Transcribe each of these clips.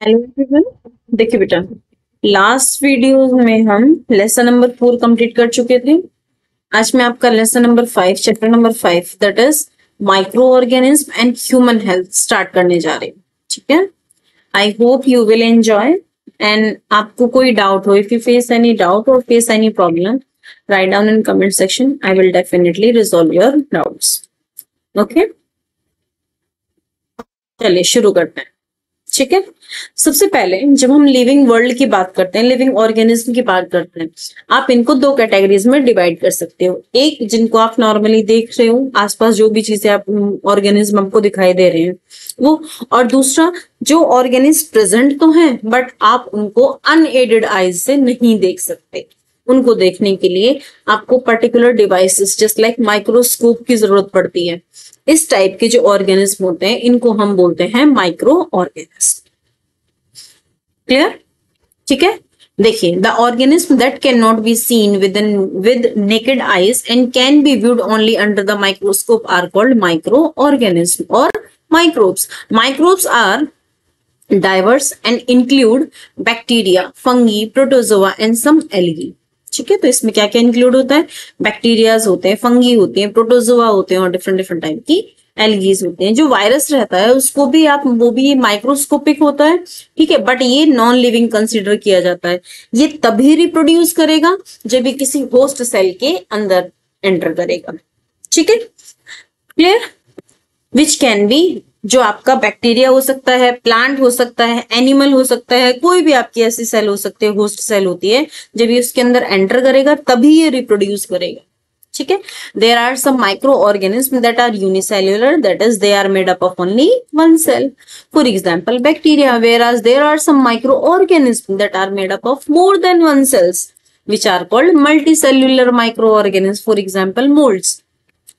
Hello everyone. देखिए बेटा, last video में हम लेसन नंबर 4 कंप्लीट कर चुके थे। आज मैं आपका lesson number 5 chapter number 5 that is microorganism and human health start करने जा रहे हैं। ठीक है, I hope you will enjoy. And आपको कोई डाउट हो, if you face any doubt और face any problem, right down in comment section. I will definitely resolve your doubts. Okay, चलिए शुरू करते हैं। ठीक है, सबसे पहले जब हम लिविंग वर्ल्ड की बात करते हैं, लिविंग ऑर्गेनिज्म की बात करते हैं, आप इनको दो कैटेगरीज में डिवाइड कर सकते हो। एक जिनको आप नॉर्मली देख रहे हो, आसपास जो भी चीजें आप ऑर्गेनिज्म आपको दिखाई दे रहे हैं वो, और दूसरा जो ऑर्गेनिज्म प्रेजेंट तो है बट आप उनको अनएडेड आईज से नहीं देख सकते। उनको देखने के लिए आपको particular devices just like microscope की जरूरत पड़ती है। इस टाइप के जो ऑर्गेनिज्म होते हैं इनको हम बोलते हैं माइक्रो ऑर्गेनिज्म। क्लियर? ठीक है, देखिए, the organism that can not be seen with naked eyes and can be viewed only under the microscope are called microorganism और microbes. Microbes are diverse and include bacteria, fungi, protozoa and some algae। ठीक है, तो इसमें क्या क्या include होता है? Bacterias होते हैं, फंगी होते हैं, प्रोटोजोआ होते हैं और डिफरेंट डिफरेंट टाइप की एल्गीज होते हैं। जो वायरस रहता है उसको भी वो भी माइक्रोस्कोपिक होता है। ठीक है, बट ये नॉन लिविंग कंसिडर किया जाता है। ये तभी रिप्रोड्यूस करेगा जब ये किसी होस्ट सेल के अंदर एंटर करेगा। ठीक है, क्लियर? विच कैन बी, जो आपका बैक्टीरिया हो सकता है, प्लांट हो सकता है, एनिमल हो सकता है, कोई भी आपकी ऐसी सेल हो सकती है, होस्ट सेल होती है। जब ये उसके अंदर एंटर करेगा तभी ये रिप्रोड्यूस करेगा। ठीक है, there are some micro organism that are unicellular, that is they are made up of only one cell. For example bacteria, whereas there are some microorganisms that are made up of more than one cells which are called multicellular microorganisms, for example molds।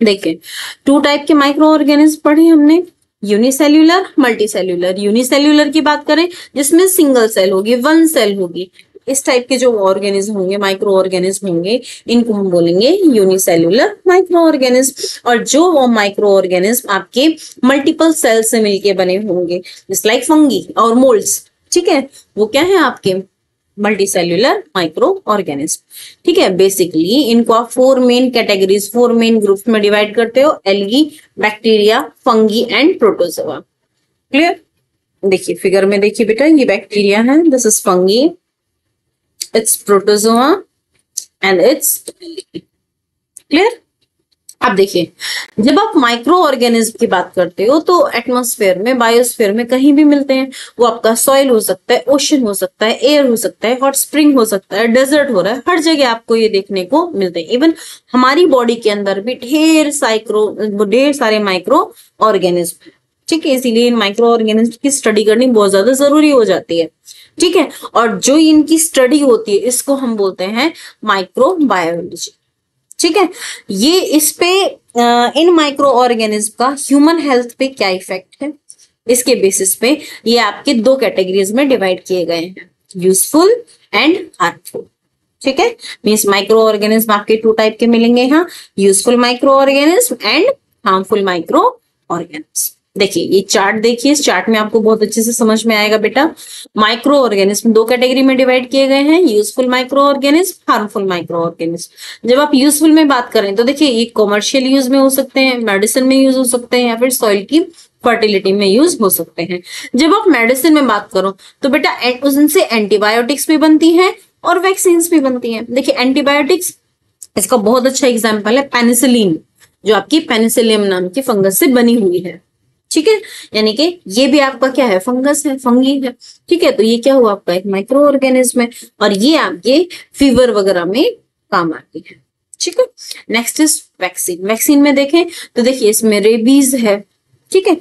देखिए, to type के micro organism पढ़े हमने, unicellular, multicellular. Unicellular की बात करें जिसमें single cell होगी, one cell होगी, इस टाइप के जो ऑर्गेनिज्म होंगे, माइक्रो ऑर्गेनिज्म होंगे, इनको हम बोलेंगे यूनिसेल्युलर माइक्रो ऑर्गेनिज्म। और जो वो माइक्रो ऑर्गेनिज्म आपके मल्टीपल सेल से मिलके बने होंगे जस्ट लाइक फंगी और मोल्ड्स, ठीक है, वो क्या है आपके मल्टीसेल्युलर माइक्रो ऑर्गेनिज्म। ठीक है, बेसिकली इनको आप four main categories, four main groups में डिवाइड करते हो, algae, bacteria, fungi and protozoa. Clear? देखिए फिगर में देखिए बेटा, ये बैक्टीरिया है, this is fungi, it's protozoa and it's clear. अब देखिए, जब आप माइक्रो ऑर्गेनिज्म की बात करते हो तो एटमॉस्फेयर में, बायोस्फेयर में कहीं भी मिलते हैं। वो आपका सॉइल हो सकता है, ओशन हो सकता है, एयर हो सकता है, हॉट स्प्रिंग हो सकता है, डेजर्ट हो रहा है, हर जगह आपको ये देखने को मिलते हैं। इवन हमारी बॉडी के अंदर भी ढेर सारे माइक्रो ऑर्गेनिज्म। ठीक है, इसीलिए इन माइक्रो ऑर्गेनिज्म की स्टडी करनी बहुत ज्यादा जरूरी हो जाती है। ठीक है, और जो इनकी स्टडी होती है इसको हम बोलते हैं माइक्रोबायोलॉजी। ठीक है, ये इस पे इन माइक्रो ऑर्गेनिज्म का ह्यूमन हेल्थ पे क्या इफेक्ट है, इसके बेसिस पे ये आपके दो कैटेगरीज में डिवाइड किए गए हैं, यूजफुल एंड हार्मफुल। ठीक है, मींस माइक्रो ऑर्गेनिज्म आपके टू टाइप के मिलेंगे यहाँ, useful micro organism and harmful micro organism. देखिए ये चार्ट देखिए, इस चार्ट में आपको बहुत अच्छे से समझ में आएगा बेटा। माइक्रो ऑर्गेनिज्म दो कैटेगरी में डिवाइड किए गए हैं, useful micro organism, harmful micro organism. जब आप यूजफुल में बात करें तो देखिए ये कमर्शियल यूज में हो सकते हैं, मेडिसिन में यूज हो सकते हैं, या फिर सॉइल की फर्टिलिटी में यूज हो सकते हैं। जब आप मेडिसिन में बात करो तो बेटा उनसे एंटीबायोटिक्स भी बनती है और वैक्सीन भी बनती है। देखिए एंटीबायोटिक्स, इसका बहुत अच्छा एग्जाम्पल है पेनिसिलिन, जो आपकी पेनिसिलियम नाम की फंगस से बनी हुई है। ठीक है, यानी कि ये भी आपका क्या है, फंगस है, फंगी है। ठीक है, तो ये क्या हुआ आपका एक माइक्रो ऑर्गेनिज्म है और ये आपके फीवर वगैरह में काम आती है। ठीक है, नेक्स्ट इज वैक्सीन। वैक्सीन में देखें तो देखिए इसमें रेबीज है। ठीक है,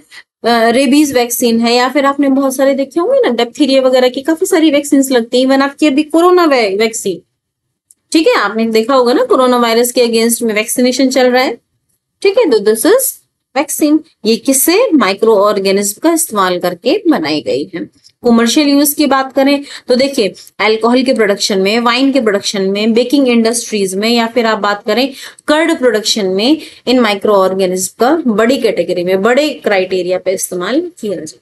रेबीज वैक्सीन है, या फिर आपने बहुत सारे देखे होंगे ना, डिप्थीरिया वगैरह की काफी सारी वैक्सीन लगती है। इवन आपकी अभी कोरोना वैक्सीन, ठीक है, आपने देखा होगा ना, कोरोना वायरस के अगेंस्ट में वैक्सीनेशन चल रहा है। ठीक है, तो दिस इज वैक्सीन। ये किससे, माइक्रो ऑर्गेनिज्म का इस्तेमाल करके बनाई गई है। कमर्शियल यूज की बात करें तो देखिए अल्कोहल के प्रोडक्शन में, वाइन के प्रोडक्शन में, बेकिंग इंडस्ट्रीज में, या फिर आप बात करें कर्ड प्रोडक्शन में, इन माइक्रो ऑर्गेनिज्म का बड़ी कैटेगरी में, बड़े क्राइटेरिया पे इस्तेमाल किया जाए।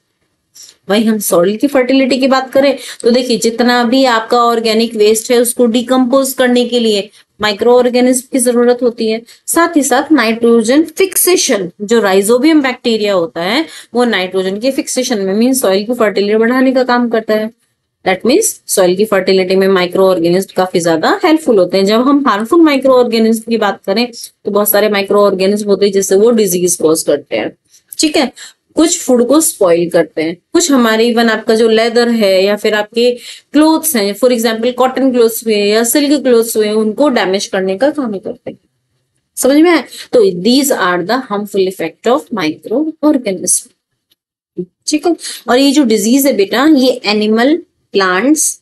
वही हम सॉइल की फर्टिलिटी की बात करें तो देखिए जितना भी आपका ऑर्गेनिक वेस्ट है उसको डिकम्पोज करने के लिए माइक्रो ऑर्गेनिज्म की जरूरत होती है। साथ ही साथ नाइट्रोजन फिक्सेशन, जो राइजोबियम बैक्टीरिया होता है वो नाइट्रोजन के फिक्सेशन में मीन सॉइल की फर्टिलिटी बढ़ाने का काम करता है। दैट मीन्स सॉइल की फर्टिलिटी में माइक्रो ऑर्गेनिज्म काफी ज्यादा हेल्पफुल होते हैं। जब हम हार्मफुल माइक्रो ऑर्गेनिज्म की बात करें तो बहुत सारे माइक्रो ऑर्गेनिज्म होते हैं जिससे वो डिजीज कॉज करते हैं। ठीक है, कुछ फूड को स्पॉइल करते हैं, कुछ हमारे इवन आपका जो लेदर है या फिर आपके क्लोथ्स हैं, फॉर एग्जाम्पल कॉटन क्लोथ्स हुए या सिल्क क्लोथ्स हुए, उनको डैमेज करने का काम करते हैं। समझ में आए? तो these are the harmful effect of micro organism. ठीक है, और ये जो डिजीज है बेटा ये एनिमल, प्लांट्स,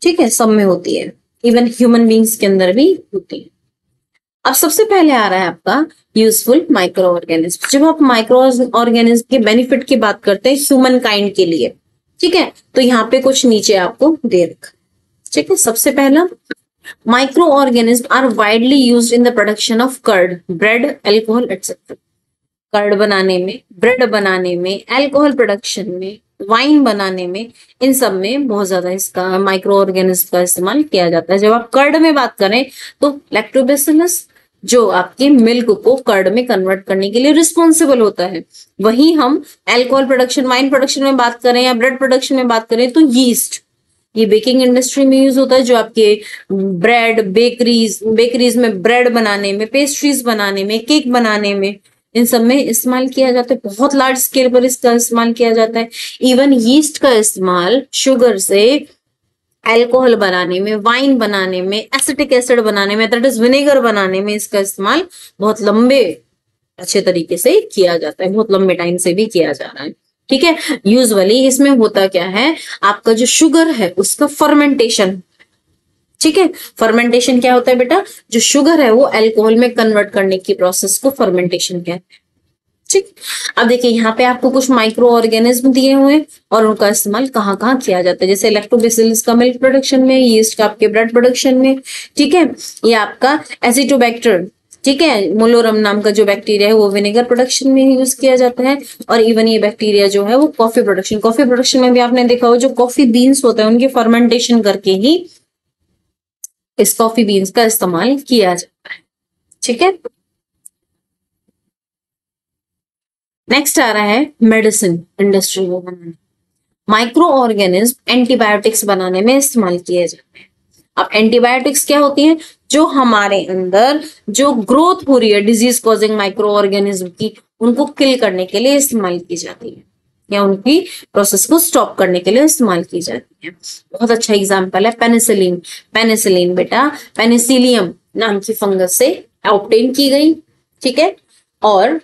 ठीक है, सब में होती है, इवन ह्यूमन बींग्स के अंदर भी होती है। अब सबसे पहले आ रहा है आपका यूजफुल माइक्रो ऑर्गेनिज्म। जब आप माइक्रो ऑर्गेनिज्म के बेनिफिट की बात करते हैं ह्यूमन काइंड के लिए, ठीक है, तो यहाँ पे कुछ नीचे आपको दे रखा। ठीक है, सबसे पहला micro organism are widely used in the production of curd, bread, alcohol etcetera. Curd बनाने में, ब्रेड बनाने में, अल्कोहल प्रोडक्शन में, वाइन बनाने में, इन सब में बहुत ज्यादा इसका माइक्रो ऑर्गेनिज्म का इस्तेमाल किया जाता है। जब आप कर्ड में बात करें तो लैक्टोबैसिलस जो आपके मिल्क को कर्ड में कन्वर्ट करने के लिए रिस्पॉन्सिबल होता है। वहीं हम अल्कोहल प्रोडक्शन, वाइन प्रोडक्शन में बात करें या ब्रेड प्रोडक्शन में बात करें तो यीस्ट, ये बेकिंग इंडस्ट्री में यूज होता है, जो आपके ब्रेड, बेकरीज में ब्रेड बनाने में, पेस्ट्रीज बनाने में, केक बनाने में, इन सब में इस्तेमाल किया जाता है। बहुत लार्ज स्केल पर इसका इस्तेमाल किया जाता है। इवन यीस्ट का इस्तेमाल शुगर से अल्कोहल बनाने में, वाइन बनाने में, एसिटिक एसिड बनाने में, दैट इज विनेगर बनाने में इसका इस्तेमाल बहुत लंबे अच्छे तरीके से किया जाता है, बहुत लंबे टाइम से भी किया जा रहा है। ठीक है, यूजुअली इसमें होता क्या है, आपका जो शुगर है उसका फर्मेंटेशन, ठीक है, फर्मेंटेशन क्या होता है बेटा, जो शुगर है वो अल्कोहल में कन्वर्ट करने की प्रोसेस को फर्मेंटेशन कहते हैं। ठीक, अब देखिए यहाँ पे आपको कुछ माइक्रो ऑर्गेनिज्म दिए हुए हैं और उनका इस्तेमाल कहाँ कहाँ किया जाता है, जैसे लैक्टोबैसिलस का मिल्क प्रोडक्शन में, यीस्ट का आपके ब्रेड प्रोडक्शन में, ठीक है, ये आपका एसिटोबैक्टर, ठीक है, मोलोरम नाम का जो बैक्टीरिया है वो विनेगर प्रोडक्शन में यूज किया जाता है। और इवन ये बैक्टीरिया जो है वो कॉफी प्रोडक्शन में भी आपने देखा हो, जो कॉफी बीन्स होते हैं उनके फर्मेंटेशन करके ही इस कॉफी बीन्स का इस्तेमाल किया जाता है। ठीक है, नेक्स्ट आ रहा है मेडिसिन इंडस्ट्री में बनाने, माइक्रो ऑर्गेनिज्म एंटीबायोटिक्स बनाने में इस्तेमाल किए जाते हैं। अब एंटीबायोटिक्स क्या होती है, जो हमारे अंदर जो ग्रोथ हो रही है डिजीज कॉजिंग माइक्रो ऑर्गेनिज्म की, उनको किल करने के लिए इस्तेमाल की जाती है या उनकी प्रोसेस को स्टॉप करने के लिए इस्तेमाल की जाती है। बहुत अच्छा एग्जांपल है पेनिसिलिन। पेनिसिलिन बेटा पेनिसिलियम नाम की फंगस से ऑब्टेन की गई, ठीक है, और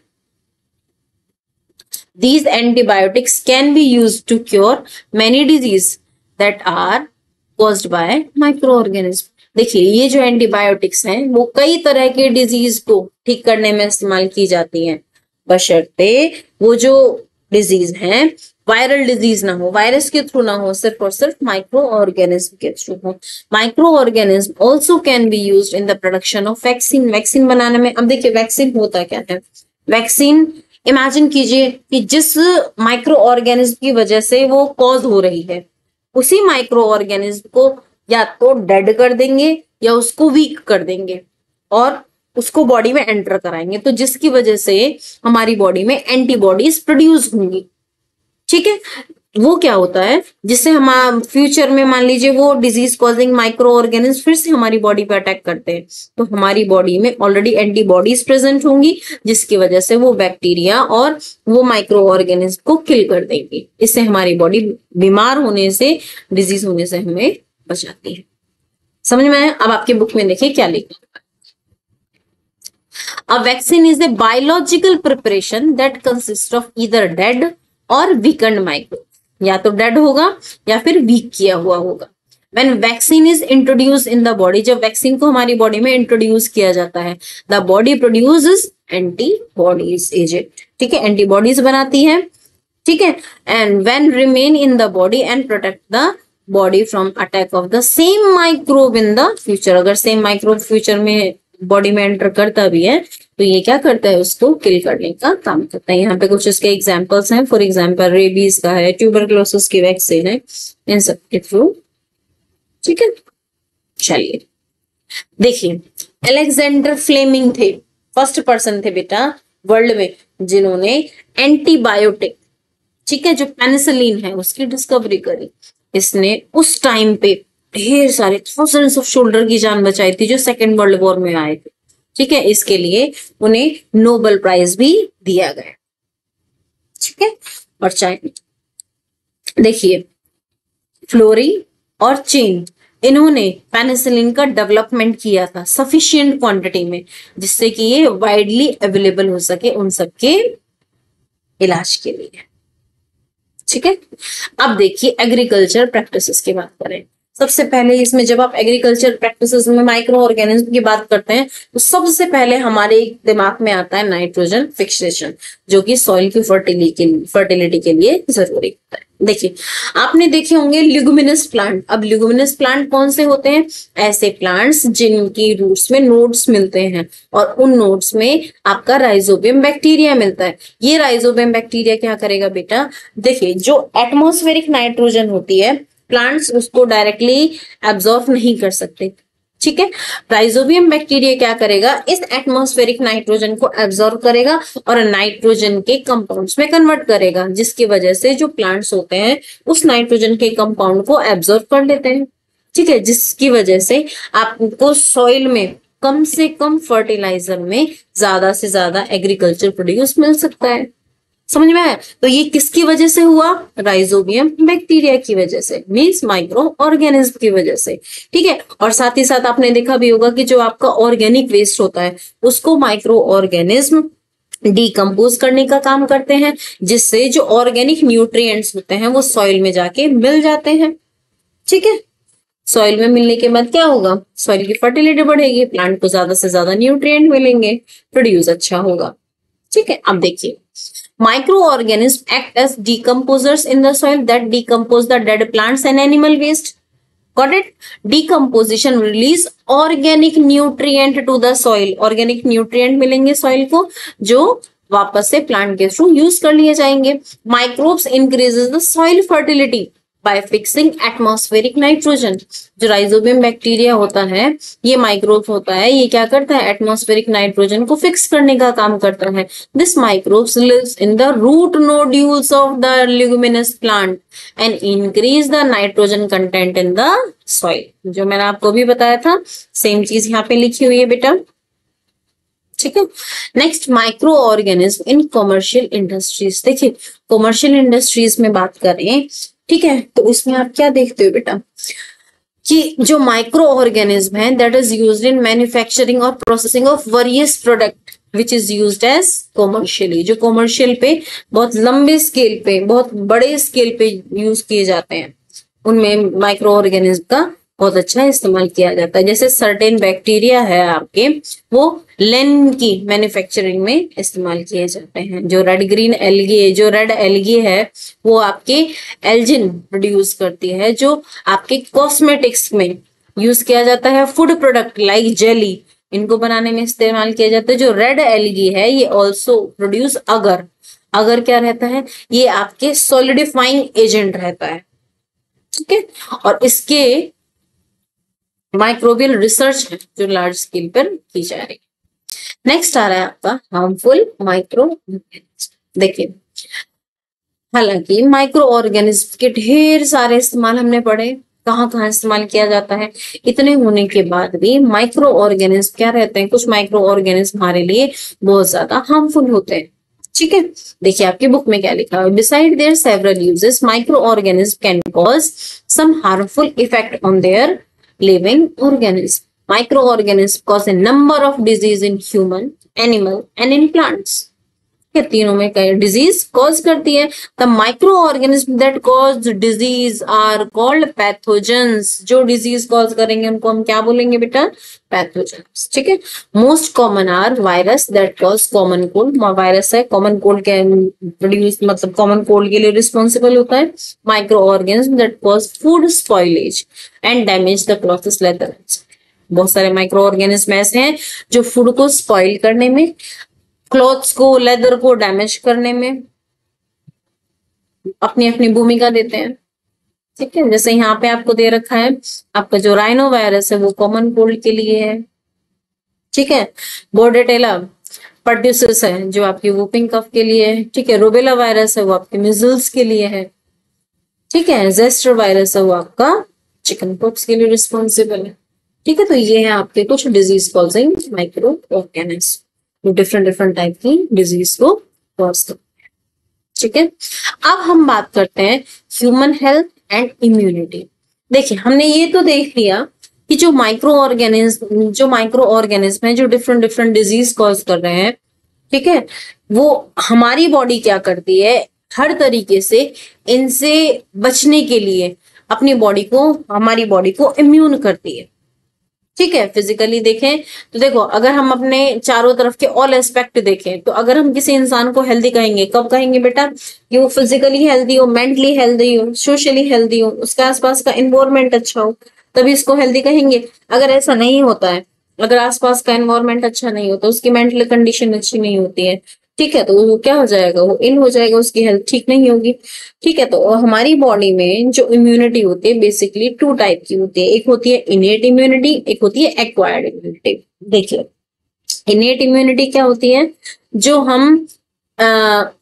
these antibiotics can be used to cure many disease that are caused by microorganism। देखिए ये जो एंटीबायोटिक्स हैं वो कई तरह के डिजीज को ठीक करने में इस्तेमाल की जाती हैं, बशर्ते वो जो डिजीज हैं वायरल डिजीज ना हो, वायरस के थ्रू ना हो, सिर्फ और सिर्फ माइक्रो ऑर्गेनिज्म के थ्रू हो। Micro organism also can be used in the production of vaccine. Vaccine बनाने में, अब देखिए वैक्सीन होता क्या है, वैक्सीन इमेजिन कीजिए कि जिस माइक्रो ऑर्गेनिज्म की वजह से वो कॉज हो रही है, उसी माइक्रो ऑर्गेनिज्म को या तो डेड कर देंगे या उसको वीक कर देंगे और उसको बॉडी में एंटर कराएंगे, तो जिसकी वजह से हमारी बॉडी में एंटीबॉडीज प्रोड्यूस होंगी। ठीक है, वो क्या होता है, जिससे हम फ्यूचर में मान लीजिए वो डिजीज कॉजिंग माइक्रो ऑर्गेनिज्म फिर से हमारी बॉडी पे अटैक करते हैं, तो हमारी बॉडी में ऑलरेडी एंटीबॉडीज प्रेजेंट होंगी, जिसकी वजह से वो बैक्टीरिया और वो माइक्रो ऑर्गेनिज्म को किल कर देंगी। इससे हमारी बॉडी बीमार होने से, डिजीज होने से हमें बचाती है। समझ में आया? अब आपके बुक में देखिए क्या लिखा है, A vaccine is a biological preparation that consists of either dead or weakened microbes। या तो डेड होगा या फिर वीक किया हुआ होगा। When vaccine is introduced in the body, जब वैक्सीन को हमारी बॉडी में इंट्रोड्यूस किया जाता है, the body produces antibodies agent, ठीक है, एंटीबॉडीज बनाती है, ठीक है, and when remain in the body and protect the body from attack of the same microbe in the future। अगर सेम माइक्रोब फ्यूचर में बॉडी में एंटर करता भी है तो ये क्या करता है, उसको किल करने का काम करता है। यहाँ पे कुछ इसके एग्जांपल्स हैं, फॉर एग्जांपल रेबीज का है, ट्यूबरक्लोसिस की वैक्सीन है, इन सब के थ्रू। ठीक है, चलिए देखिए, अलेक्जेंडर फ्लेमिंग थे, फर्स्ट पर्सन थे बेटा वर्ल्ड में जिन्होंने एंटीबायोटिक, ठीक है, जो पेनिसिलिन है उसकी डिस्कवरी करी। इसने उस टाइम पे ढेर सारे थाउजेंड्स ऑफ शोल्डर की जान बचाई थी जो सेकेंड वर्ल्ड वॉर में आए थे। ठीक है, इसके लिए उन्हें नोबेल प्राइज भी दिया गया। ठीक है, और चाइना देखिए, फ्लोरी और चेन, इन्होंने पेनिसिलिन का डेवलपमेंट किया था सफिशिएंट क्वांटिटी में, जिससे कि ये वाइडली अवेलेबल हो सके उन सबके इलाज के लिए। ठीक है, अब देखिए एग्रीकल्चर प्रैक्टिसेस की बात करें। सबसे पहले इसमें जब आप एग्रीकल्चर प्रैक्टिसेस में माइक्रो ऑर्गेनिज्म की बात करते हैं तो सबसे पहले हमारे दिमाग में आता है नाइट्रोजन फिक्सेशन, जो कि सॉइल की फर्टिलिटी के लिए जरूरी होता है। देखिए, आपने देखे होंगे ल्यूमिनस प्लांट। अब ल्यूमिनस प्लांट कौन से होते हैं? ऐसे प्लांट्स जिनकी रूट्स में नोड्स मिलते हैं और उन नोड्स में आपका राइजोबियम बैक्टीरिया मिलता है। ये राइजोबियम बैक्टीरिया क्या करेगा बेटा? देखिए, जो एटमॉस्फेरिक नाइट्रोजन होती है प्लांट्स उसको डायरेक्टली एब्जॉर्ब नहीं कर सकते। ठीक है, राइजोबियम बैक्टीरिया क्या करेगा? इस एटमॉस्फेरिक नाइट्रोजन को एब्जॉर्ब करेगा और नाइट्रोजन के कंपाउंड्स में कन्वर्ट करेगा, जिसकी वजह से जो प्लांट्स होते हैं उस नाइट्रोजन के कंपाउंड को एब्जॉर्ब कर लेते हैं। ठीक है, जिसकी वजह से आपको सॉइल में कम से कम फर्टिलाइजर में ज्यादा से ज्यादा एग्रीकल्चर प्रोड्यूस मिल सकता है। समझ में आया? तो ये किसकी वजह से हुआ? राइजोबियम बैक्टीरिया की वजह से, मींस माइक्रो ऑर्गेनिज्म की वजह से। ठीक है, और साथ ही साथ आपने देखा भी होगा कि जो आपका ऑर्गेनिक वेस्ट होता है उसको माइक्रो ऑर्गेनिज्म डिकम्पोज करने का काम करते हैं, जिससे जो ऑर्गेनिक न्यूट्रिएंट्स होते हैं वो सॉइल में जाके मिल जाते हैं। ठीक है, सॉइल में मिलने के बाद क्या होगा? सॉइल की फर्टिलिटी बढ़ेगी, प्लांट को ज्यादा से ज्यादा न्यूट्रिएंट मिलेंगे, प्रोड्यूस अच्छा होगा। ठीक है, अब देखिए, microorganisms act as decomposers in the soil that decompose the dead plants and animal waste. Got it? Decomposition release organic nutrient to the soil. Organic nutrient मिलेंगे सॉइल को जो वापस से प्लांट के थ्रू यूज कर लिए जाएंगे। Microbes increases the soil fertility by fixing atmospheric nitrogen. जो राइजोबियम बैक्टीरिया होता है, ये माइक्रोब होता है, ये क्या करता है? एटमॉस्फेरिक नाइट्रोजन को फिक्स करने का काम करता है। This microbes lives in the root nodules of the leguminous plant and increase the nitrogen content in the soil. जो मैंने आपको भी बताया था, सेम चीज यहाँ पे लिखी हुई है बेटा। ठीक है, next micro organism in commercial industries. देखिए, कॉमर्शियल इंडस्ट्रीज में बात करें, ठीक है, तो इसमें आप क्या देखते हो बेटा कि जो माइक्रो ऑर्गेनिज्म है that is used in manufacturing और processing of various product which is used as commercially. जो कॉमर्शियल पे बहुत लंबे स्केल पे, बहुत बड़े स्केल पे यूज किए जाते हैं, उनमें माइक्रो ऑर्गेनिज्म का बहुत अच्छा इस्तेमाल किया जाता है। जैसे सर्टेन बैक्टीरिया है आपके, वो लेन की मैन्युफैक्चरिंग में इस्तेमाल किए जाते हैं। जो रेड ग्रीन एल्गी, जो रेड एल्गी है वो आपके एल्जिन प्रोड्यूस करती है, जो आपके कॉस्मेटिक्स में यूज किया जाता है। फूड प्रोडक्ट लाइक जेली, इनको बनाने में इस्तेमाल किया जाता है। जो रेड एल्गी है ये ऑल्सो प्रोड्यूस अगर, अगर क्या रहता है? ये आपके सॉलिडिफाइंग एजेंट रहता है। ठीक है, और इसके माइक्रोबियल रिसर्च है जो लार्ज स्केल पर की जा रही है। नेक्स्ट आ रहा है आपका हार्मफुल माइक्रो ऑर्गेनिज्म। देखिए, हालांकि माइक्रो ऑर्गेनिज्म के ढेर सारे इस्तेमाल हमने पढ़े, कहाँ कहाँ इस्तेमाल किया जाता है। इतने होने के बाद भी माइक्रो ऑर्गेनिज्म क्या रहते हैं? कुछ माइक्रो ऑर्गेनिज्म हमारे लिए बहुत ज्यादा हार्मफुल होते हैं। ठीक है, देखिए आपकी बुक में क्या लिखा है। Beside their several uses, micro organism can cause some harmful effect on their living organism. Microorganisms cause a number of disease in human, animal and in plants. ये तीनों में कई डिजीज कॉज करती है। The micro organism that cause disease are called pathogens. जो disease cause करेंगे उनको हम क्या बोलेंगे बेटा? पैथोजेंस। ठीक है, most common are virus that cause common cold. Virus है कॉमन कोल्ड के प्रोड्यूस, मतलब कॉमन कोल्ड के लिए रिस्पॉन्सिबल होता है। Micro organism that cause food spoilage and damage the clothes, leather. बहुत सारे माइक्रो ऑर्गेनिज्म ऐसे हैं जो फूड को स्पॉइल करने में, क्लॉथ्स को, लेदर को डैमेज करने में अपनी अपनी भूमिका देते हैं। ठीक है, जैसे यहाँ पे आपको दे रखा है, आपका जो राइनो वायरस है वो कॉमन कोल्ड के लिए है। ठीक है, बोर्डेटेला पर्ट्यूसिस है जो आपकी वूपिंग कफ के लिए है। ठीक है, रूबेला वायरस है वो आपके मिजल्स के लिए है। ठीक है, जेस्टर वायरस है वो आपका चिकन पॉक्स के लिए रिस्पॉन्सिबल है। ठीक है, तो ये है आपके कुछ disease causing micro organism, different different type की डिजीज को कॉज करते हैं। ठीक है, अब हम बात करते हैं ह्यूमन हेल्थ एंड इम्यूनिटी। देखिए, हमने ये तो देख लिया कि जो माइक्रो ऑर्गेनिज्म है जो डिफरेंट डिफरेंट डिजीज कॉज कर रहे हैं, ठीक है, वो हमारी बॉडी क्या करती है, हर तरीके से इनसे बचने के लिए हमारी बॉडी को इम्यून करती है। ठीक है, फिजिकली देखें तो देखो, अगर हम अपने चारों तरफ के ऑल एस्पेक्ट देखें तो अगर हम किसी इंसान को हेल्दी कहेंगे, कब कहेंगे बेटा, कि वो फिजिकली हेल्दी हो, मेंटली हेल्दी हो, सोशली हेल्दी हो, उसके आसपास का एनवायरमेंट अच्छा हो, तभी इसको हेल्दी कहेंगे। अगर ऐसा नहीं होता है, अगर आसपास का एनवायरमेंट अच्छा नहीं होता, उसकी मेंटल कंडीशन अच्छी नहीं होती है, ठीक है, तो वो क्या हो जाएगा, वो इन हो जाएगा, उसकी हेल्थ ठीक नहीं होगी। ठीक है, तो हमारी बॉडी में जो इम्यूनिटी होती है बेसिकली टू टाइप की होती है, एक होती है इनेट इम्यूनिटी, एक होती है एक्वायर्ड इम्यूनिटी। देखिए, इनेट इम्यूनिटी क्या होती है, जो हम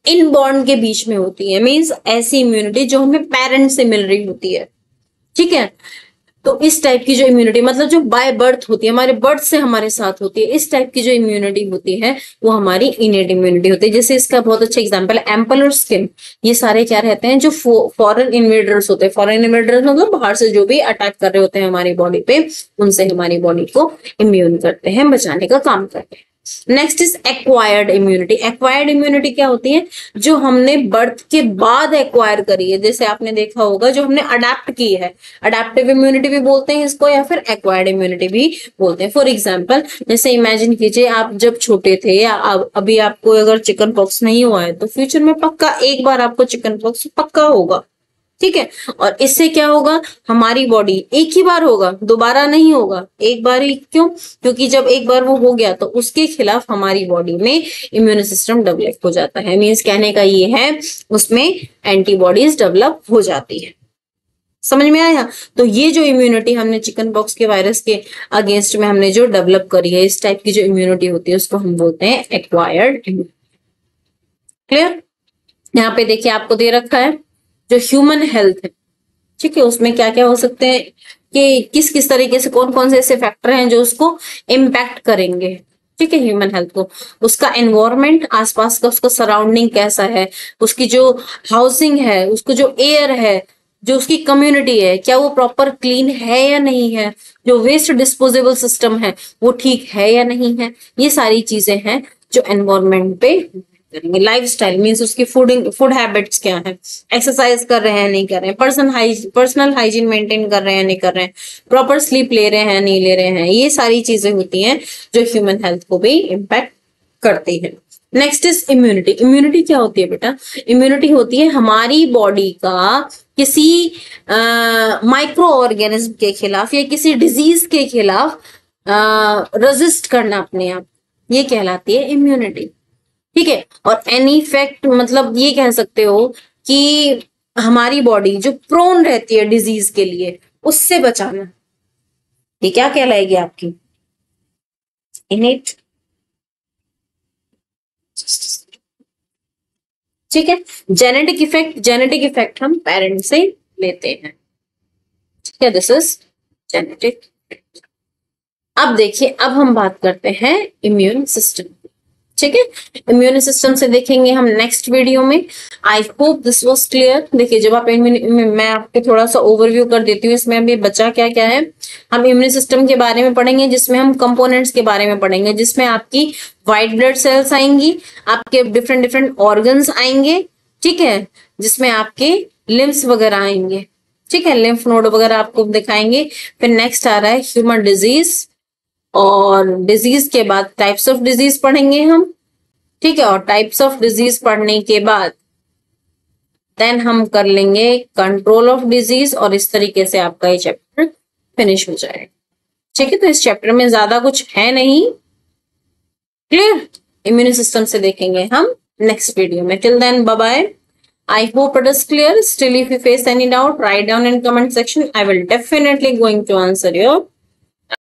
इनबॉर्न के बीच में होती है, मींस ऐसी इम्यूनिटी जो हमें पेरेंट से मिल रही होती है। ठीक है, तो इस टाइप की जो इम्यूनिटी, मतलब जो बाय बर्थ होती है, हमारे बर्थ से हमारे साथ होती है, इस टाइप की जो इम्यूनिटी होती है वो हमारी इनेट इम्यूनिटी होती है। जैसे इसका बहुत अच्छा एग्जांपल है एम्पल और स्किन। ये सारे क्या रहते हैं, जो फॉरेन इन्वेडर्स होते हैं। फॉरेन इन्वेडर्स मतलब बाहर से जो भी अटैक कर रहे होते हैं हमारी बॉडी पे, उनसे हमारी बॉडी को इम्यून करते हैं, बचाने का काम करते हैं। Next is acquired immunity. Acquired immunity क्या होती है, जो हमने बर्थ के बाद एक्वायर करी है। जैसे आपने देखा होगा, जो हमने अडेप्ट की है, अडेप्टिव इम्यूनिटी भी बोलते हैं इसको, या फिर एक्वायर्ड इम्यूनिटी भी बोलते हैं। फॉर एग्जाम्पल, जैसे इमेजिन कीजिए आप जब छोटे थे, या अभी आपको अगर चिकन पॉक्स नहीं हुआ है तो फ्यूचर में पक्का एक बार आपको चिकन पॉक्स पक्का होगा। ठीक है, और इससे क्या होगा, हमारी बॉडी एक ही बार होगा, दोबारा नहीं होगा, एक बार ही। क्यों? क्योंकि जब एक बार वो हो गया तो उसके खिलाफ हमारी बॉडी में इम्यून सिस्टम डेवलप हो जाता है। मीन्स कहने का ये है, उसमें एंटीबॉडीज डेवलप हो जाती है। समझ में आया? तो ये जो इम्यूनिटी हमने चिकन पॉक्स के वायरस के अगेंस्ट में हमने जो डेवलप करी है, इस टाइप की जो इम्यूनिटी होती है उसको हम बोलते हैं एक्वायर्ड इम्यूनिटी। क्लियर? यहाँ पे देखिए आपको दे रखा है जो ह्यूमन हेल्थ है, ठीक है, उसमें क्या क्या हो सकते हैं, कि किस किस तरीके से कौन कौन से ऐसे फैक्टर हैं जो उसको इम्पैक्ट करेंगे। ठीक है, ह्यूमन हेल्थ को, उसका एनवायरमेंट, आसपास का उसका सराउंडिंग कैसा है, उसकी जो हाउसिंग है, उसको जो एयर है, जो उसकी कम्युनिटी है, क्या वो प्रॉपर क्लीन है या नहीं है, जो वेस्ट डिस्पोजेबल सिस्टम है वो ठीक है या नहीं है। ये सारी चीजें हैं जो एनवायरमेंट पे करेंगे। लाइफस्टाइल मींस उसकी फूड हैबिट्स क्या है, एक्सरसाइज कर रहे हैं नहीं कर रहे हैं, पर्सनल हाइजीन मेंटेन कर रहे हैं नहीं कर रहे हैं, प्रॉपर स्लीप ले रहे हैं नहीं ले रहे हैं। ये सारी चीजें होती हैं जो ह्यूमन हेल्थ को भी इम्पैक्ट करती है। Next is immunity. इम्यूनिटी क्या होती है बेटा? इम्यूनिटी होती है हमारी बॉडी का किसी माइक्रो ऑर्गेनिज्म के खिलाफ या किसी डिजीज के खिलाफ रेजिस्ट करना अपने आप, ये कहलाती है इम्यूनिटी। ठीक है, और एनी फैक्ट मतलब ये कह सकते हो कि हमारी बॉडी जो प्रोन रहती है डिजीज के लिए, उससे बचाना, ये क्या कहलाएगी आपकी इनेट। ठीक है, जेनेटिक इफेक्ट हम पेरेंट से लेते हैं। ठीक है, दिस इज जेनेटिक। अब देखिए, अब हम बात करते हैं इम्यून सिस्टम। ठीक है, इम्यून सिस्टम से देखेंगे हम नेक्स्ट वीडियो में। I hope this was clear. देखिए, जब आप मैं आपको थोड़ा सा ओवरव्यू कर देती हूँ, इसमें अभी बचा क्या क्या है। हम इम्यून सिस्टम के बारे में पढ़ेंगे, जिसमें हम कंपोनेंट्स के बारे में पढ़ेंगे, जिसमें आपकी व्हाइट ब्लड सेल्स आएंगी, आपके डिफरेंट डिफरेंट ऑर्गन्स आएंगे। ठीक है, जिसमें आपके लिम्स वगैरह आएंगे। ठीक है, लिम्फ नोड वगैरह आपको दिखाएंगे। फिर नेक्स्ट आ रहा है ह्यूमन डिजीज, और डिजीज के बाद टाइप्स ऑफ डिजीज पढ़ेंगे हम। ठीक है, और टाइप्स ऑफ डिजीज पढ़ने के बाद देन हम कर लेंगे कंट्रोल ऑफ डिजीज, और इस तरीके से आपका ये चैप्टर फिनिश हो जाएगा। ठीक है, तो इस चैप्टर में ज्यादा कुछ है नहीं। क्लियर? इम्यून सिस्टम से देखेंगे हम नेक्स्ट वीडियो में। Till then bye bye. I hope it is clear. Still, if you face any doubt, write down in comment section. I will definitely going to answer your